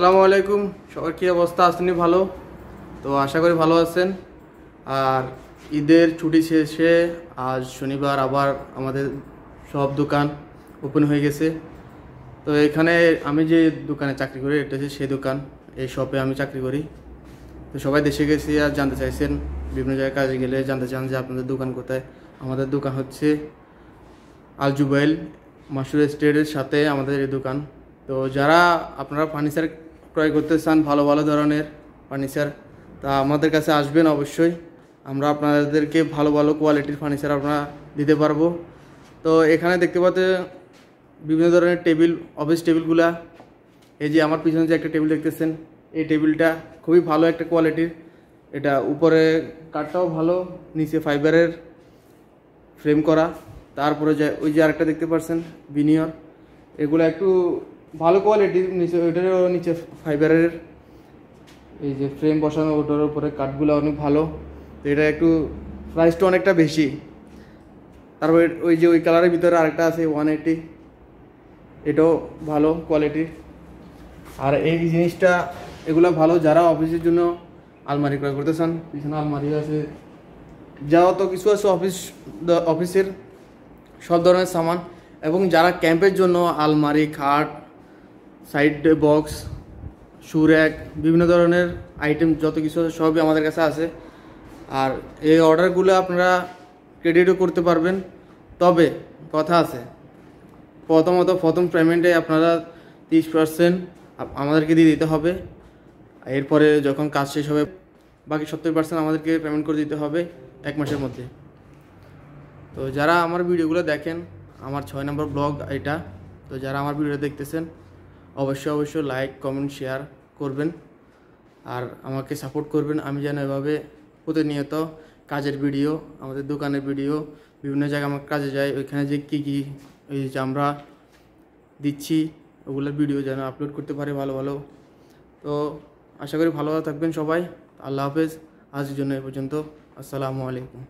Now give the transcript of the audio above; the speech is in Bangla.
আসসালামু আলাইকুম। সবার কি অবস্থা? আসেনি ভালো? তো আশা করি ভালো আছেন। আর ঈদের ছুটি শেষে আজ শনিবার আবার আমাদের সব দোকান ওপেন হয়ে গেছে। তো এখানে আমি যে দোকানে চাকরি করি এটা হচ্ছে সেই দোকান, এই শপে আমি চাকরি করি। তো সবাই দেশে গেছি আর জানতে চাইছেন, বিভিন্ন জায়গায় কাজে গেলে জানতে চান যে আপনাদের দোকান কোথায়। আমাদের দোকান হচ্ছে আল জুবাইল মাসুর এস্টেটের সাথে আমাদের এই দোকান। তো যারা আপনারা ফার্নিচার ক্রয় করতে চান, ভালো ভালো ধরনের ফার্নিচার, তা আমাদের কাছে আসবেন অবশ্যই। আমরা আপনাদেরকে ভালো ভালো কোয়ালিটির ফার্নিচার আমরা দিতে পারবো। তো এখানে দেখতে পাচ্ছেন বিভিন্ন ধরনের টেবিল, অফিস টেবিলগুলা। এই যে আমার পিছনে যে একটা টেবিল দেখতেছেন, এই টেবিলটা খুবই ভালো একটা কোয়ালিটির। এটা উপরে কাঠটাও ভালো, নিচে ফাইবারের ফ্রেম করা। তারপরে যে ওই যে আরেকটা দেখতে পাচ্ছেন ভিনিয়র, এগুলো একটু ভালো কোয়ালিটির। নিচে ওইটারও নিচে ফাইবারের এই যে ফ্রেম বসানো, ওটার উপরে কাঠগুলো অনেক ভালো। তো এটা একটু প্রাইসটা অনেকটা বেশি। তারপর ওই যে ওই কালারের ভিতরে আরেকটা আছে 180, এটাও ভালো কোয়ালিটির। আর এই জিনিসটা এগুলো ভালো যারা অফিসের জন্য আলমারি ক্রয় করতে চান। পিছনে আলমারি আছে, যাও তো কিছু আছে অফিসের সব ধরনের সামান। এবং যারা ক্যাম্পের জন্য আলমারি, খাট, সাইড বক্স, শু র্যাক, বিভিন্ন ধরনের আইটেম যত কিছু আছে সবই আমাদের কাছে আছে। আর এই অর্ডারগুলো আপনারা ক্রেডিটও করতে পারবেন। তবে কথা আছে, প্রথম পেমেন্টে আপনারা 30% আমাদেরকে দিয়ে দিতে হবে। এরপরে যখন কাজ শেষ হবে বাকি 70% আমাদেরকে পেমেন্ট করে দিতে হবে 1 মাসের মধ্যে। তো যারা আমার ভিডিওগুলো দেখেন, আমার 6 নম্বর ব্লগ এটা। তো যারা আমার ভিডিও দেখতেছেন অবশ্যই লাইক, কমেন্ট, শেয়ার করবেন আর আমাকে সাপোর্ট করবেন। আমি যেন এভাবে প্রতিনিয়ত কাজের ভিডিও, আমাদের দোকানের ভিডিও, বিভিন্ন জায়গায় আমার কাজে যাই, ওইখানে যে কী এই যে আমরা দিচ্ছি ওগুলোর ভিডিও যেন আপলোড করতে পারি ভালো ভালো। তো আশা করি ভালো থাকবেন সবাই। আল্লাহ হাফেজ। আজকের জন্য এ পর্যন্ত। আসসালামু আলাইকুম।